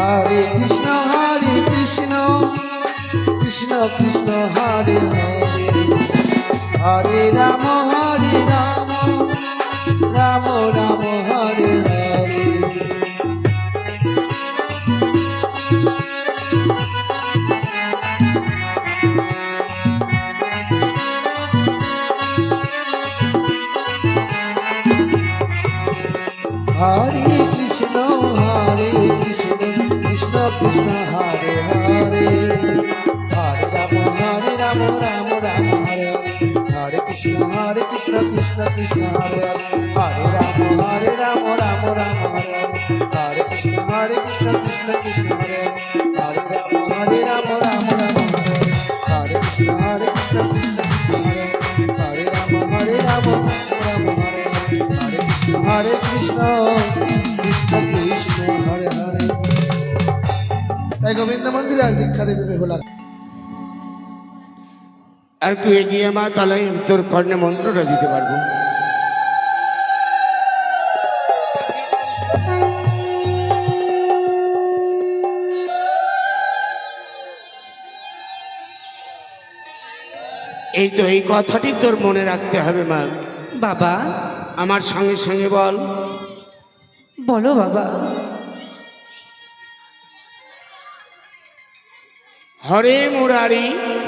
হরে কৃষ্ণ কৃষ্ণ কৃষ্ণ হরে হরে হরে রাম রাম রাম হরে হরে হরে কৃষ্ণ কৃষ্ণ কৃষ্ণ হরে হরে হরে রাম রাম রাম হরে হরে কৃষ্ণ কৃষ্ণ কৃষ্ণ হরে হরে রাম রাম রাম হরে হরে কৃষ্ণ কৃষ্ণ কৃষ্ণ হরে হরে রাম রাম রাম হরে হরে কৃষ্ণ কৃষ্ণ কৃষ্ণ হরে হরে রাম রাম হরে হরে কৃষ্ণ কৃষ্ণ কৃষ্ণ হরে হরে। তাই গোবিন্দ মন্দিরে আজ দীক্ষা দেবে ভোলা। আর একটু এগিয়ে মা, তাহলে তোর কর্ণে মন্ত্রটা দিতে পারবো। এই তো এই কথাটি তোর মনে রাখতে হবে মা। বাবা, আমার সঙ্গে সঙ্গে বল। বলো বাবা। হরে মুরারি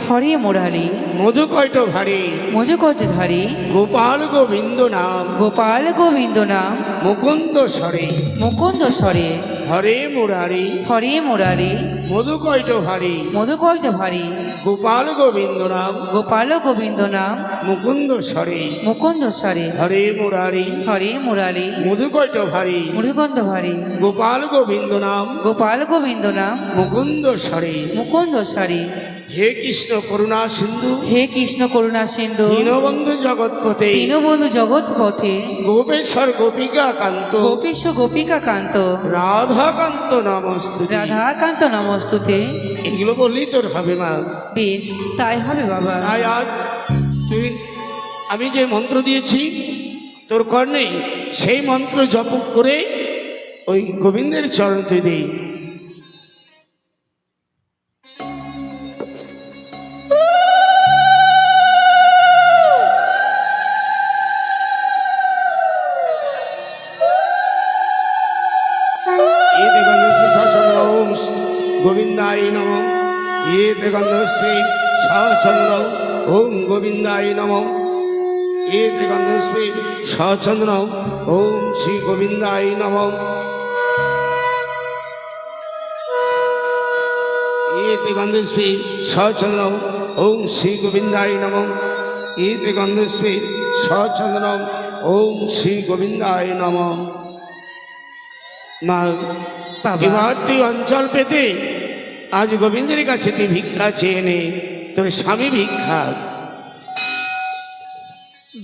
হরে মুরারি মধুকৈট ভারী মজকট ধারী গোপাল গোবিন্দ নাম গোপাল গোবিন্দ নাম মুকুন্দ স্বরে মুকুন্দ স্বরে হরে মুরারি হরে মুরারি মধুকৈট ভারী মধুকট ভারী গোপাল গোবিন্দ নাম গোপাল গোবিন্দ নাম মুকুন্দ স্বরে মুকুন্দ স্বরে হরে মুরারি হরে মুরারি মধুকৈট ভারী মৃগন্ধ ভারী গোপাল গোবিন্দ নাম গোপাল গোবিন্দ নাম মুকুন্দ স্বরে মুকুন্দ স্বরে হে কৃষ্ণ করুণা সিন্ধু হে কৃষ্ণ করুণা সিন্ধু দীনবন্ধু জগৎপতে দীনবন্ধু জগৎ পথে গোপেশ্বর গোপিকা কান্ত গোপীশ গোপিকা কান্ত রাধাকান্ত নমস্তুতে। রাধাকান্ত নমস্তুতে। এগুলো বললেই তোর হবে মা। বেশ, তাই হবে বাবা। তাই আজ তুই আমি যে মন্ত্র দিয়েছি তোর কর্ণে, সেই মন্ত্র জপ করে ওই গোবিন্দের চরণ তুই দেই। গোবিন্দায় নম। এতে গন্ধস্মে সচন্দ্র ওম গোবিন্দায় নম। এতে গন্ধস্মে সচন্দ্র ওম শ্রী গোবিন্দায় নম। এতে গন্ধস্মে সচন্দ্র ওম শ্রী গোবিন্দায় নম। এতে গন্ধস্মে সচন্দ্র ওম শ্রী গোবিন্দায় নম। মা, বাবা, এবার তুই অঞ্চল পেতে আজ গোবিন্দের কাছে তুই ভিক্ষা চেয়ে নে, তোর স্বামী ভিক্ষা।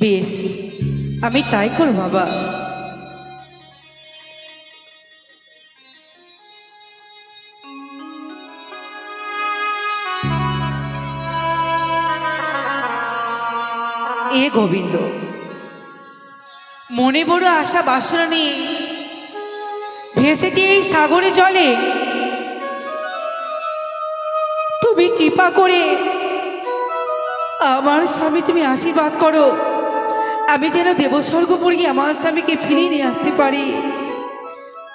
বেশ, আমি তাই করব বাবা। এ গোবিন্দ, মনে বড় আশা বাসনা নিয়ে ভেসেছি এই সাগরে জলে। তুমি কৃপা করে আমার স্বামী তুমি আশীর্বাদ করো, আমি যেন দেবস্বর্গপুরী আমার স্বামীকে ফিরিয়ে নিয়ে আসতে পারি।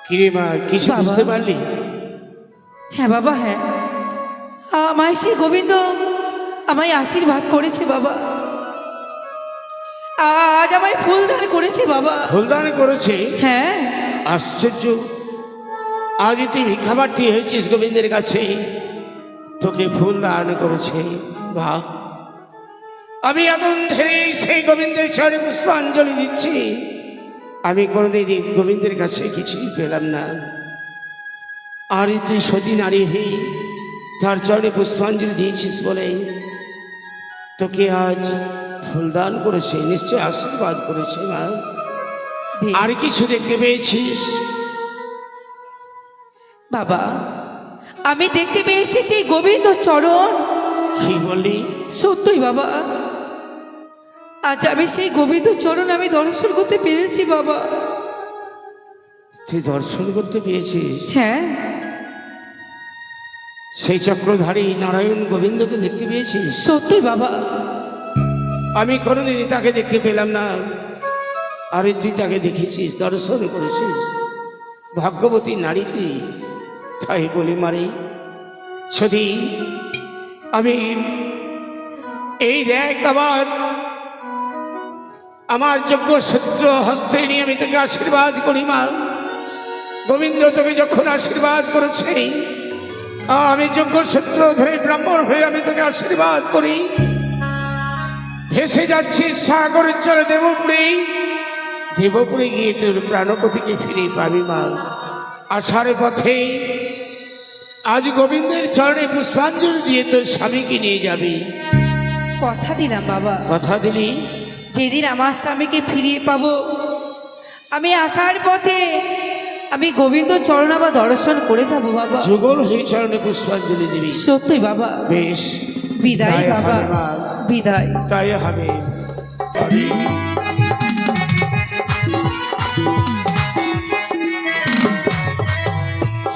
কিরে মা, কিছু বাবা। বুঝতে পারলি? হ্যাঁ বাবা, হ্যাঁ, আমায় সে গোবিন্দ আমায় আশীর্বাদ করেছে বাবা। আজ আমায় ফুলদান করেছে বাবা। ফুলদান করেছে? হ্যাঁ। আশ্চর্য, আজ তুই ভিক্ষা প্রার্থী হয়েছিস গোবিন্দের কাছে, তোকে ফুলদান করেছে। বাহ, আমি এখন ধরে সেই গোবিন্দের চরণে পুষ্পাঞ্জলি দিচ্ছি। আমি কোনোদিন গোবিন্দের কাছে কিছুই পেলাম না, আর তুই সতী নারী হয়ে তার চরণে পুষ্পাঞ্জলি দিয়েছিস বলে তোকে আজ ফুলদান করেছে, নিশ্চয় আশীর্বাদ করেছে। মা, বেশ। আর কিছু দেখতে পেয়েছিস? বাবা, আমি দেখতে পেয়েছি সেই গোবিন্দ চরণ। কি বললি? সত্যই বাবা, আজ আমি সেই গোবিন্দ চরণ আমি দর্শন করতে পেরেছি বাবা। তুই দর্শন করতে পেয়েছিস? হ্যাঁ। সেই চক্রধারী নারায়ণ গোবিন্দকে দেখতে পেয়েছিস? সত্যি বাবা। আমি কোনোদিনই তাকে দেখতে পেলাম না, আরে তুই তাকে দেখেছিস, দর্শন করেছিস, ভাগ্যবতী নারী তুই। তাই বলি মারে যদি আমি এই দেখ আমার যোগ্য সূত্র হস্তে নিয়ে আমি তোকে আশীর্বাদ করি মা। গোবিন্দ তোকে যখন আশীর্বাদ করেছে, আমি যোগ্য সূত্র ধরে ব্রাহ্মণ হয়ে আমি তোকে আশীর্বাদ করি। ভেসে যাচ্ছিস সাগরের চলে দেবপুরী, দেবপুরে গিয়ে তোর প্রাণপতিকে ফিরে পাবি মা। আসার পথে আজ গোবিন্দের চরণে পুষ্পাঞ্জলি দিয়ে তোর স্বামীকে নিয়ে যাবি। কথা দিলাম বাবা, কথা দিলি? যেদিন আমার স্বামীকে ফিরিয়ে পাবো, আমি আসার পথে আমি গোবিন্দ চরণ আবার দর্শন করে যাব বাবা। যুগল হয়ে চরণে পুষ্পাঞ্জলি দিবি। সত্যি বাবা। বেশ, বিদায় তাই বাবা, হবে মা। বিদায়। তাই হবে।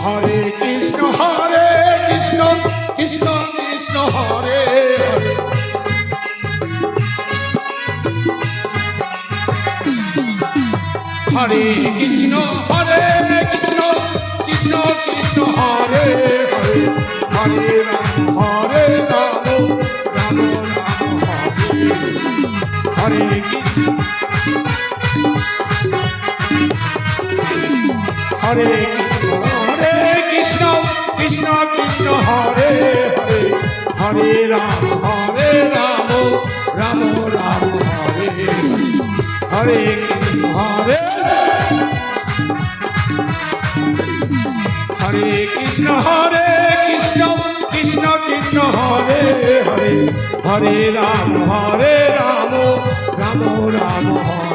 হরে কৃষ্ণ কৃষ্ণ কৃষ্ণ হরে হরে, হরে কৃষ্ণ কৃষ্ণ কৃষ্ণ হরে হরে, হরে রাম রাম রাম হরে, হরে কৃষ্ণ কৃষ্ণ কৃষ্ণ কৃষ্ণ হরে হরে, হরে রাম রাম রাম হরে, হরে কৃষ্ণ হরে কৃষ্ণ কৃষ্ণ কৃষ্ণ হরে হরে, হরে রাম রাম রাম হরে।